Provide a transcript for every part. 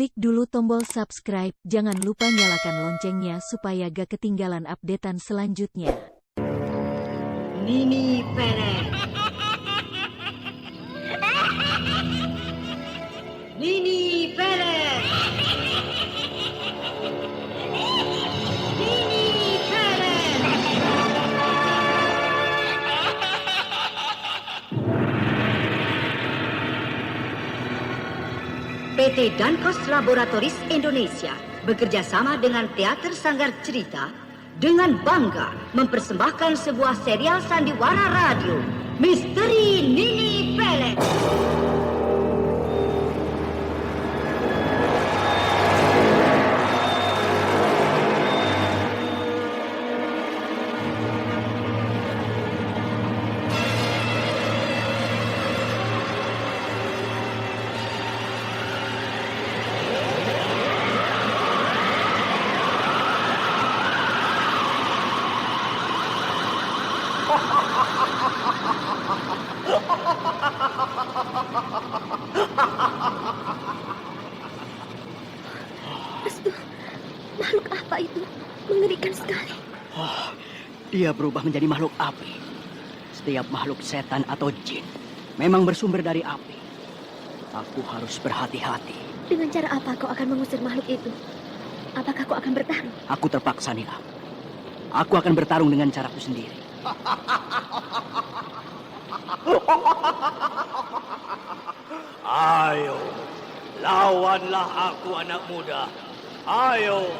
Klik dulu tombol subscribe, jangan lupa nyalakan loncengnya supaya gak ketinggalan updatean selanjutnya. Nini Pelet. Nini Pelet. Nini Pelet. PT Dankos Laboratoris Indonesia bekerja sama dengan Teater Sanggar Cerita dengan bangga mempersembahkan sebuah serial sandiwara radio, Misteri Nini Pelet. Makhluk apa itu? Mengerikan sekali. Dia berubah menjadi makhluk api. Setiap makhluk setan atau jin memang bersumber dari api. Aku harus berhati-hati. Dengan cara apa kau akan mengusir makhluk itu? Apakah kau akan bertarung? Aku terpaksa, Nila. Aku akan bertarung dengan caraku sendiri. Ayo, lawanlah aku anak muda. Ayo.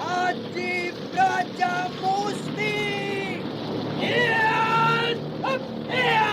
Adi Braja Musti. Iya. Iya.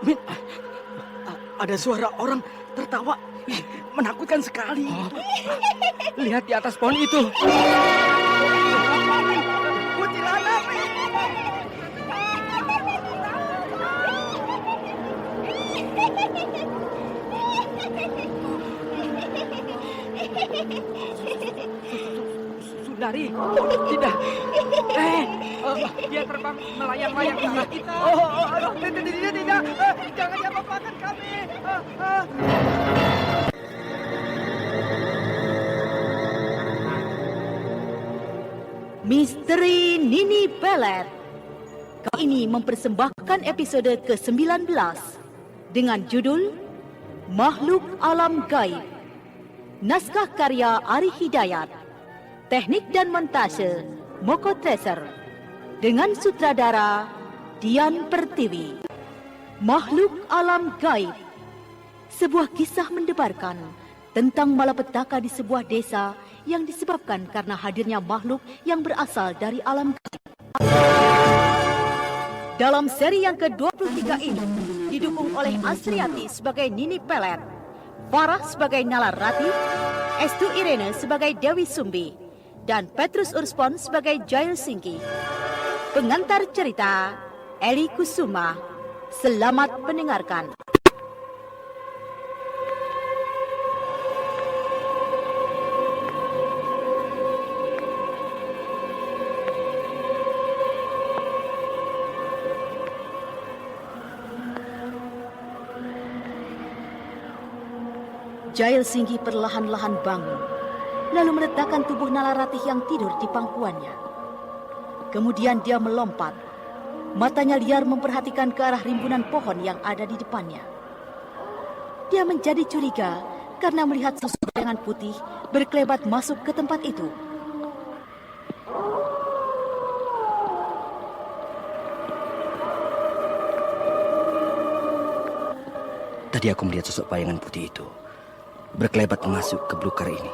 Min, ada suara orang tertawa. Menakutkan sekali. Lihat di atas pohon itu. Kuntilanak. Sundari, tidak. Dia terbang melayang-layang ke arah kita. Tidak. Jangan diapa-apakan kami. Misteri Nini Pelet. Kali ini mempersembahkan episode ke-19 dengan judul Makhluk Alam Gaib. Naskah karya Ari Hidayat. Teknik dan montase Moko Treasure. Dengan sutradara Dian Pertiwi. Makhluk Alam Gaib. Sebuah kisah mendebarkan tentang malapetaka di sebuah desa yang disebabkan karena hadirnya makhluk yang berasal dari alam gaib. Dalam seri yang ke-23 ini didukung oleh Asriati sebagai Nini Pelet, Farah sebagai Nala Rati, Estu Irene sebagai Dewi Sumbi, dan Petrus Urspon sebagai Jail Singki. Pengantar cerita Eli Kusuma. Selamat mendengarkan. Jail Singki perlahan-lahan bangun, lalu meletakkan tubuh Nalaratih yang tidur di pangkuannya. Kemudian dia melompat. Matanya liar memperhatikan ke arah rimbunan pohon yang ada di depannya. Dia menjadi curiga karena melihat sosok bayangan putih berkelebat masuk ke tempat itu. Tadi aku melihat sosok bayangan putih itu berkelebat masuk ke belukar ini.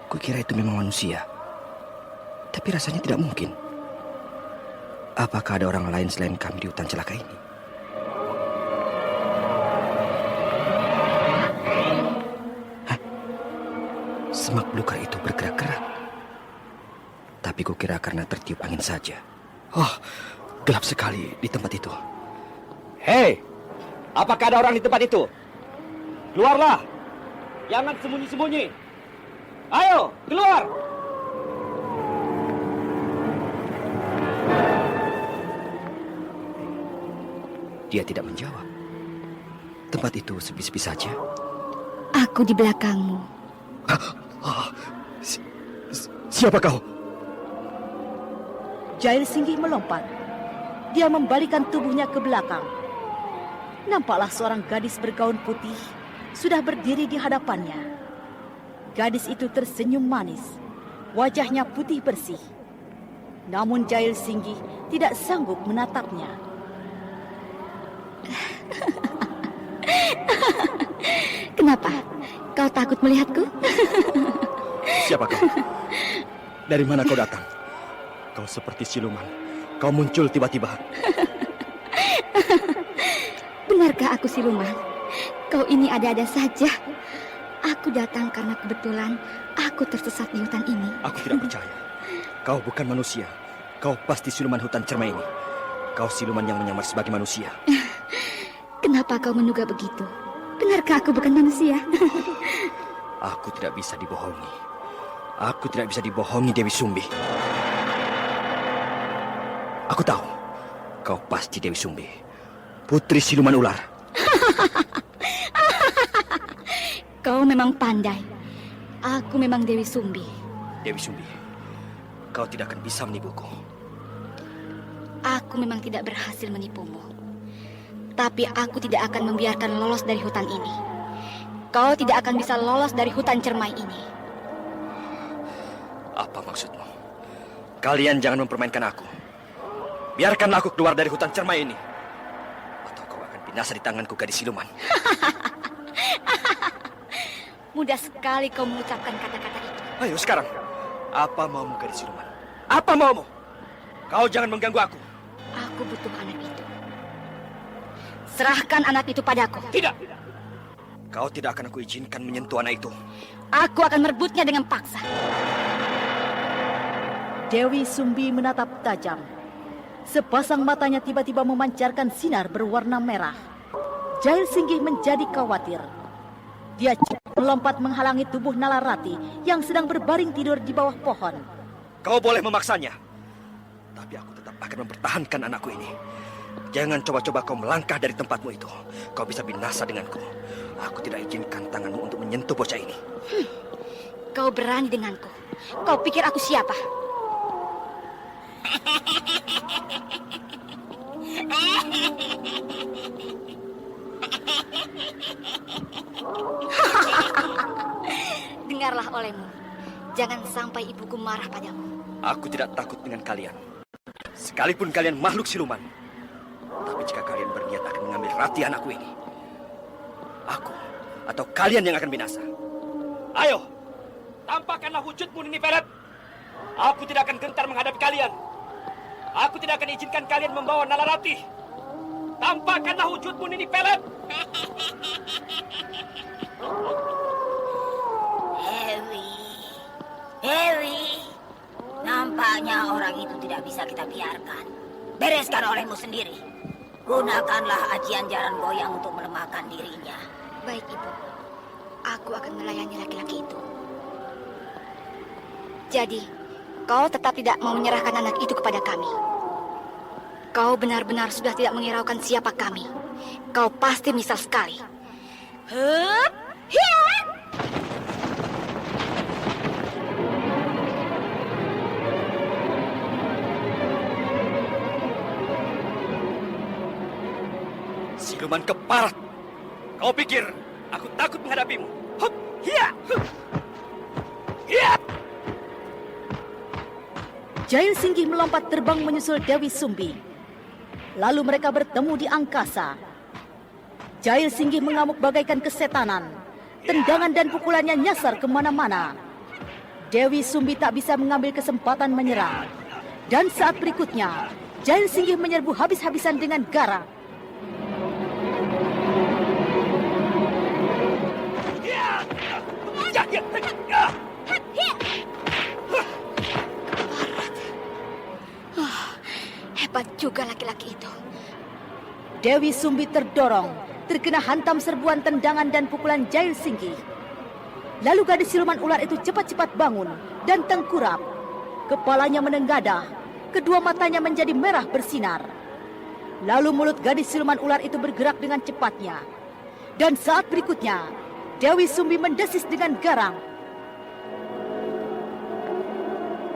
Kukira itu memang manusia. Tapi rasanya tidak mungkin. Apakah ada orang lain selain kami di hutan celaka ini? Hah? Semak belukar itu bergerak-gerak. Tapi kukira karena tertiup angin saja. Oh, gelap sekali di tempat itu. Hei, apakah ada orang di tempat itu? Keluarlah! Jangan sembunyi-sembunyi. Ayo, keluar! Dia tidak menjawab. Tempat itu sepi-sepi saja. Aku di belakangmu. Siapa kau? Jail Singgih melompat. Dia membalikan tubuhnya ke belakang. Nampaklah seorang gadis bergaun putih sudah berdiri di hadapannya. Gadis itu tersenyum manis. Wajahnya putih bersih. Namun Jail Singgih tidak sanggup menatapnya. Kenapa? Kau takut melihatku? Siapa kau? Dari mana kau datang? Kau seperti siluman. Kau muncul tiba-tiba. Benarkah aku siluman? Kau ini ada-ada saja. Aku datang karena kebetulan aku tersesat di hutan ini. Aku tidak percaya. Kau bukan manusia. Kau pasti siluman hutan cermai ini. Kau siluman yang menyamar sebagai manusia. Kenapa kau menduga begitu? Benarkah aku bukan manusia? Aku tidak bisa dibohongi. Aku tidak bisa dibohongi, Dewi Sumbi. Aku tahu. Kau pasti Dewi Sumbi. Putri siluman ular. Kau memang pandai. Aku memang Dewi Sumbi. Dewi Sumbi, kau tidak akan bisa menipuku. Aku memang tidak berhasil menipumu. Tapi aku tidak akan membiarkan lolos dari hutan ini. Kau tidak akan bisa lolos dari hutan cermai ini. Apa maksudmu? Kalian jangan mempermainkan aku. Biarkanlah aku keluar dari hutan cermai ini. Atau kau akan binasa di tanganku, gadis siluman. Mudah sekali kau mengucapkan kata-kata itu. Ayo sekarang. Apa maumu, gadis siluman? Apa maumu? Kau jangan mengganggu aku. Aku butuh anak itu. Serahkan anak itu padaku. Tidak. Kau tidak akan aku izinkan menyentuh anak itu. Aku akan merebutnya dengan paksa. Dewi Sumbi menatap tajam. Sepasang matanya tiba-tiba memancarkan sinar berwarna merah. Jail Singgih menjadi khawatir. Dia melompat menghalangi tubuh Nalarati yang sedang berbaring tidur di bawah pohon. Kau boleh memaksanya. Tapi aku tetap akan mempertahankan anakku ini. Jangan coba-coba kau melangkah dari tempatmu itu. Kau bisa binasa denganku. Aku tidak izinkan tanganmu untuk menyentuh bocah ini. Kau berani denganku. Kau pikir aku siapa? Dengarlah olehmu. Jangan sampai ibuku marah padamu. Aku tidak takut dengan kalian. Sekalipun kalian makhluk siluman. Tapi jika kalian berniat akan mengambil Rati anakku ini, aku atau kalian yang akan binasa. Ayo, tampakkanlah wujudmu, Nini Pelet. Aku tidak akan gentar menghadapi kalian. Aku tidak akan izinkan kalian membawa Nalarati. Tampakkanlah wujudmu, Nini Pelet. Dewi, nampaknya orang itu tidak bisa kita biarkan. Bereskan olehmu sendiri. Gunakanlah ajian jaran goyang untuk melemahkan dirinya. Baik, Ibu. Aku akan melayani laki-laki itu. Jadi, kau tetap tidak mau menyerahkan anak itu kepada kami. Kau benar-benar sudah tidak menghiraukan siapa kami. Kau pasti menyesal sekali. Hup! Hiat! Siluman keparat. Kau pikir aku takut menghadapimu? Hup! Hiya! Hup! Hiya! Jail Singgih melompat terbang menyusul Dewi Sumbi. Lalu mereka bertemu di angkasa. Jail Singgih mengamuk bagaikan kesetanan. Tendangan dan pukulannya nyasar kemana-mana. Dewi Sumbi tak bisa mengambil kesempatan menyerang. Dan saat berikutnya, Jail Singgih menyerbu habis-habisan dengan garang. Hebat juga laki-laki itu. Dewi Sumbi terdorong, terkena hantam serbuan tendangan dan pukulan Jail Singgih. Lalu gadis siluman ular itu cepat-cepat bangun dan tengkurap. Kepalanya menenggadah, kedua matanya menjadi merah bersinar. Lalu mulut gadis siluman ular itu bergerak dengan cepatnya. Dan saat berikutnya, Dewi Sumbi mendesis dengan garang.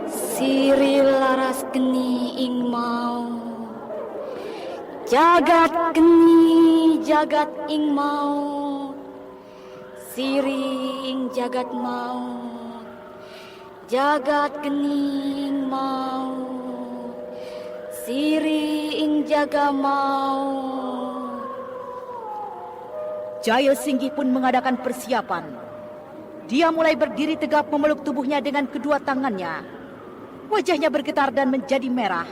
Siri laras geni ing mau, jagat geni jagat ing mau, siri ing jagat mau, jagat geni ing mau, siri ing jaga mau. Jail Singgih pun mengadakan persiapan. Dia mulai berdiri tegap memeluk tubuhnya dengan kedua tangannya. Wajahnya bergetar dan menjadi merah.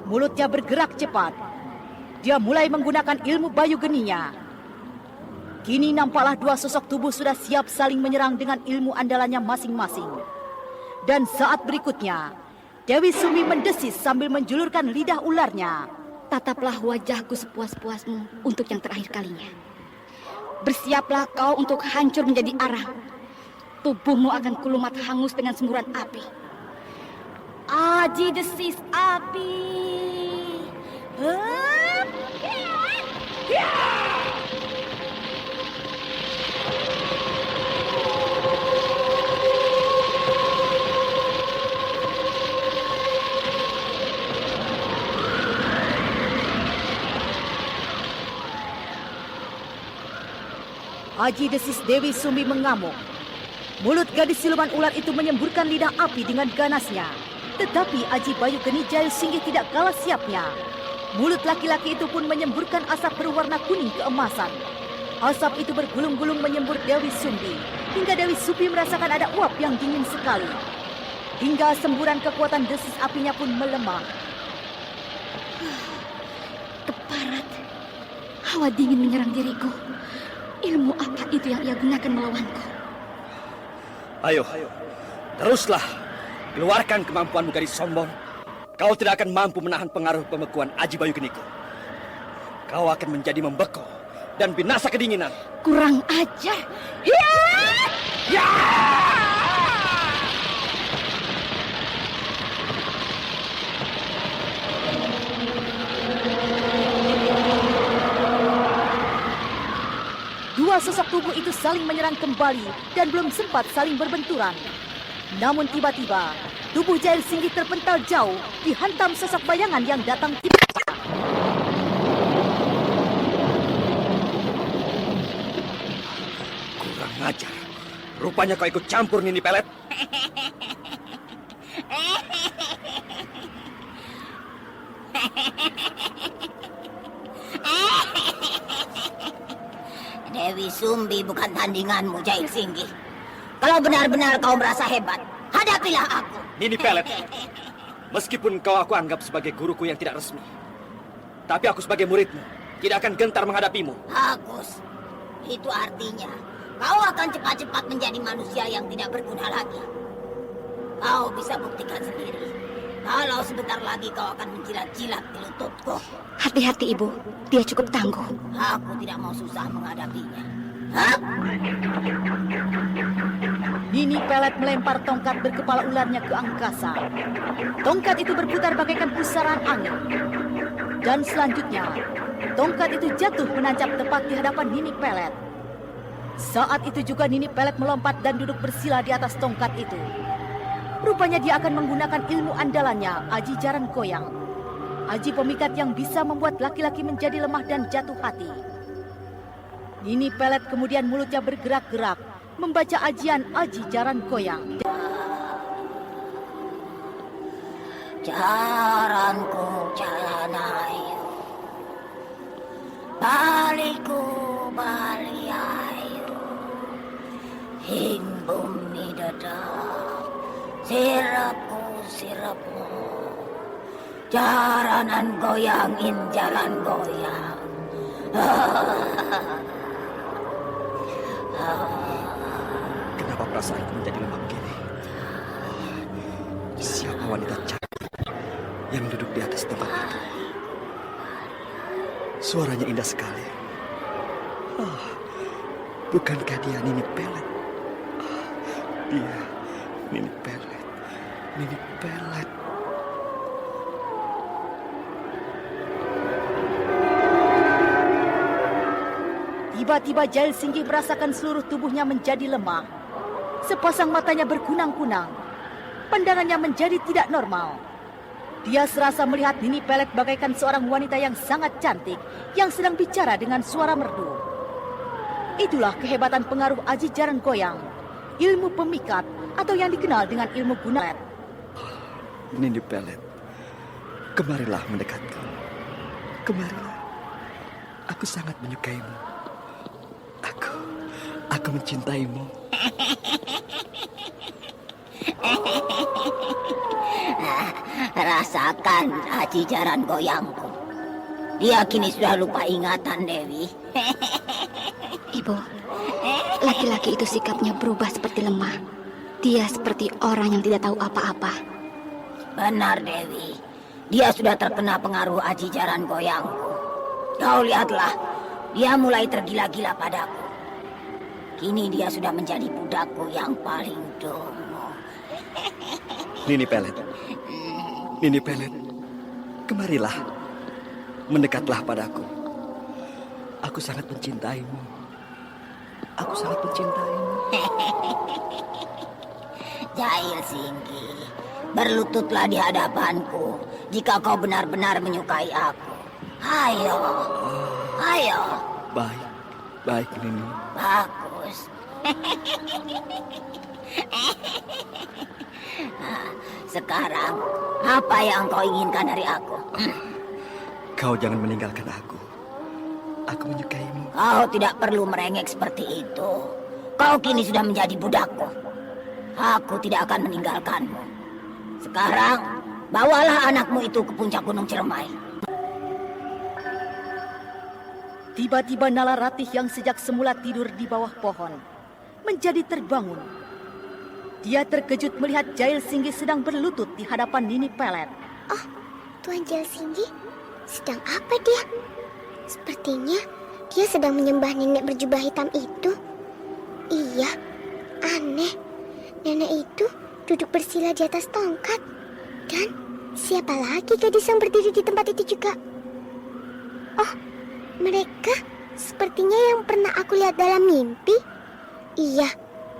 Mulutnya bergerak cepat. Dia mulai menggunakan ilmu bayu geninya. Kini nampaklah dua sosok tubuh sudah siap saling menyerang dengan ilmu andalannya masing-masing. Dan saat berikutnya, Dewi Sumbi mendesis sambil menjulurkan lidah ularnya. Tataplah wajahku sepuas-puasmu untuk yang terakhir kalinya. Bersiaplah kau untuk hancur menjadi arang. Tubuhmu akan kulumat hangus dengan semburan api. Aji desis api. Hup. Aji desis Dewi Sumbi mengamuk. Mulut gadis siluman ular itu menyemburkan lidah api dengan ganasnya. Tetapi Aji Bayu Geni Jail Singgih tidak kalah siapnya. Mulut laki-laki itu pun menyemburkan asap berwarna kuning keemasan. Asap itu bergulung-gulung menyembur Dewi Sumbi, hingga Dewi Sumbi merasakan ada uap yang dingin sekali. Hingga semburan kekuatan desis apinya pun melemah. Keparat. Hawa dingin menyerang diriku. Ilmu apa itu yang ia gunakan melawanku? Ayo, teruslah. Keluarkan kemampuanmu gadis sombong. Kau tidak akan mampu menahan pengaruh pembekuan Aji Bayu Geniku. Kau akan menjadi membeku dan binasa kedinginan. Kurang ajar. Ya! Dua sosok tubuh itu saling menyerang kembali dan belum sempat saling berbenturan. Namun tiba-tiba, tubuh Jail Singgih terpental jauh, dihantam sosok bayangan yang datang tiba-tiba. Kurang ajar. Rupanya kau ikut campur, Nini Pelet. Dewi Sumbi bukan tandinganmu, Jail Singgih. Kalau benar-benar kau merasa hebat, hadapilah aku. Nini Pelet, meskipun kau aku anggap sebagai guruku yang tidak resmi, tapi aku sebagai muridmu tidak akan gentar menghadapimu. Bagus. Itu artinya kau akan cepat-cepat menjadi manusia yang tidak berguna lagi. Kau bisa buktikan sendiri. Kalau sebentar lagi kau akan menjilat-jilat di lututku. Hati-hati, Ibu. Dia cukup tangguh. Aku tidak mau susah menghadapinya. Hah? Nini Pelet melempar tongkat berkepala ularnya ke angkasa. Tongkat itu berputar bagaikan pusaran angin. Dan selanjutnya, tongkat itu jatuh menancap tepat di hadapan Nini Pelet. Saat itu juga Nini Pelet melompat dan duduk bersila di atas tongkat itu. Rupanya dia akan menggunakan ilmu andalannya, Aji Jaran Goyang. Aji pemikat yang bisa membuat laki-laki menjadi lemah dan jatuh hati. Nini Pelet kemudian mulutnya bergerak-gerak, membaca ajian Aji Jaran Goyang. Jaranku jalanayu, baliku baliayu, hing bumi dadap, sirapku sirapmu, Jaranan goyangin jalan goyang. Kenapa perasaanku menjadi lemah begini? Siapa wanita cantik yang duduk di atas tempat itu? Suaranya indah sekali. Bukankah dia Nini Pelet? Dia Nini Pelet. Nini Pelet. Tiba-tiba Jail Singgi merasakan seluruh tubuhnya menjadi lemah. Sepasang matanya berkunang-kunang. Pandangannya menjadi tidak normal. Dia serasa melihat Nini Pelet bagaikan seorang wanita yang sangat cantik yang sedang bicara dengan suara merdu. Itulah kehebatan pengaruh aji jaran goyang, ilmu pemikat atau yang dikenal dengan ilmu gunalet. Nini Pelet, kemarilah mendekatku. Kemarilah. Aku sangat menyukaimu. Aku mencintaimu. Rasakan aji jaran goyangku. Dia kini sudah lupa ingatan, Dewi. Ibu, laki-laki itu sikapnya berubah seperti lemah. Dia seperti orang yang tidak tahu apa-apa. Benar, Dewi. Dia sudah terkena pengaruh aji jaran goyangku. Kau lihatlah, dia mulai tergila-gila padaku. Kini dia sudah menjadi budakku yang paling dongo. Nini Pelet. Nini Pelet, kemarilah. Mendekatlah padaku. Aku sangat mencintaimu. Aku sangat mencintaimu. Jail Singgi, berlututlah di hadapanku jika kau benar-benar menyukai aku. Ayo, ayo. Baik Nini. Bagus. Sekarang, apa yang kau inginkan dari aku? Kau jangan meninggalkan aku. Aku menyukaimu. Kau tidak perlu merengek seperti itu. Kau kini sudah menjadi budakku. Aku tidak akan meninggalkanmu. Sekarang, bawalah anakmu itu ke puncak Gunung Ciremai. Tiba-tiba Nala Ratih yang sejak semula tidur di bawah pohon menjadi terbangun. Dia terkejut melihat Jail Singgi sedang berlutut di hadapan Nini Pelet. Oh, Tuan Jail Singgi, sedang apa dia? Sepertinya dia sedang menyembah nenek berjubah hitam itu. Iya, aneh. Nenek itu duduk bersila di atas tongkat. Dan siapa lagi gadis yang berdiri di tempat itu juga? Oh, mereka sepertinya yang pernah aku lihat dalam mimpi. Iya,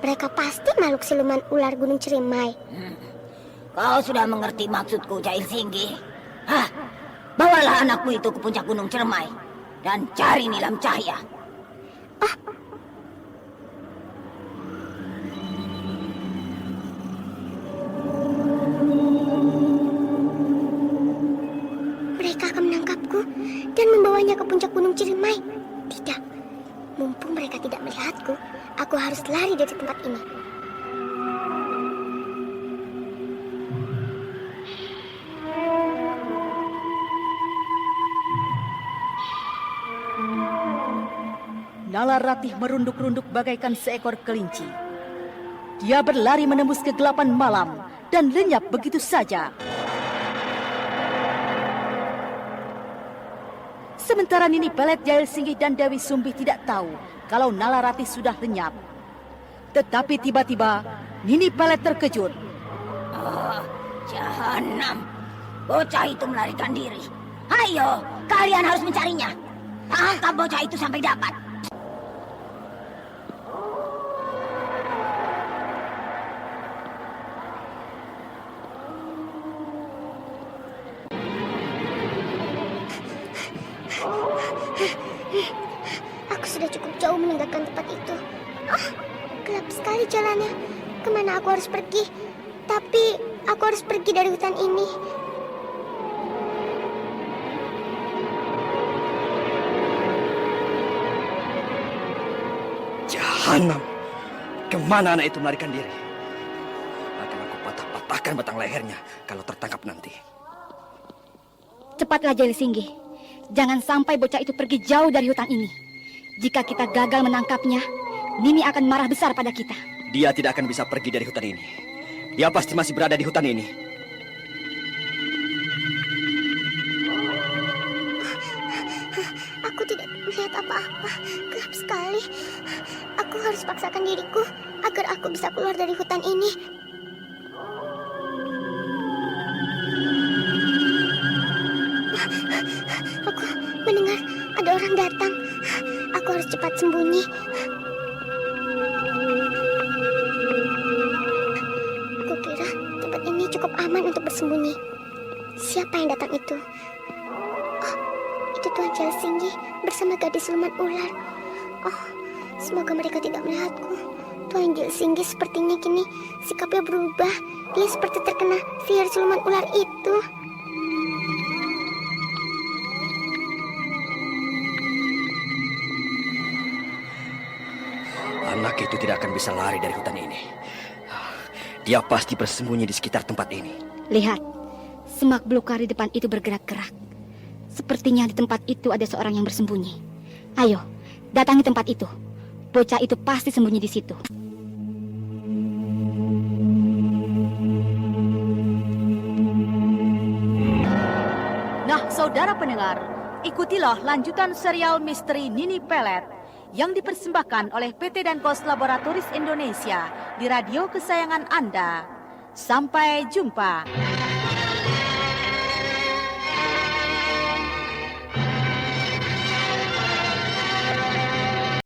mereka pasti makhluk siluman ular Gunung Ciremai. Kau sudah mengerti maksudku, Jail Singgi. Bawalah anakmu itu ke puncak Gunung Ciremai dan cari Nilam Cahya. Mereka akan menangkapku dan membawanya ke puncak Gunung Ciremai. Tidak, mumpung mereka tidak melihatku, aku harus lari dari tempat ini. Nala Ratih merunduk-runduk bagaikan seekor kelinci. Dia berlari menembus kegelapan malam dan lenyap begitu saja. Sementara Nini Pelet, Jail Singgi dan Dewi Sumbih tidak tahu kalau Nala Ratih sudah lenyap. Tetapi tiba-tiba Nini Pelet terkejut. Jahanam. Bocah itu melarikan diri. Ayo, kalian harus mencarinya. Tangkap bocah itu sampai dapat. Aku sudah cukup jauh meninggalkan tempat itu. Gelap sekali jalannya. Kemana aku harus pergi? Tapi aku harus pergi dari hutan ini. Jahanam. Kemana anak itu melarikan diri? Akan aku patah-patahkan batang lehernya kalau tertangkap nanti. Cepatlah Jeli Singgi. Jangan sampai bocah itu pergi jauh dari hutan ini. Jika kita gagal menangkapnya, Nini akan marah besar pada kita. Dia tidak akan bisa pergi dari hutan ini. Dia pasti masih berada di hutan ini. Aku tidak melihat apa-apa. Gelap sekali. Aku harus paksakan diriku agar aku bisa keluar dari hutan ini. Aku mendengar ada orang datang. Aku harus cepat sembunyi. Aku kira tempat ini cukup aman untuk bersembunyi. Siapa yang datang itu? Oh, itu Tuan Jelsinggi bersama gadis siluman ular. Oh, semoga mereka tidak melihatku. Tuan Jelsinggi sepertinya kini sikapnya berubah. Dia seperti terkena sihir siluman ular itu. Anak itu tidak akan bisa lari dari hutan ini. Dia pasti bersembunyi di sekitar tempat ini. Lihat, semak belukar di depan itu bergerak-gerak. Sepertinya di tempat itu ada seorang yang bersembunyi. Ayo, datangi tempat itu. Bocah itu pasti sembunyi di situ. Nah, saudara pendengar, ikutilah lanjutan serial misteri Nini Pelet yang dipersembahkan oleh PT Danpos Laboratoris Indonesia di radio kesayangan Anda. Sampai jumpa.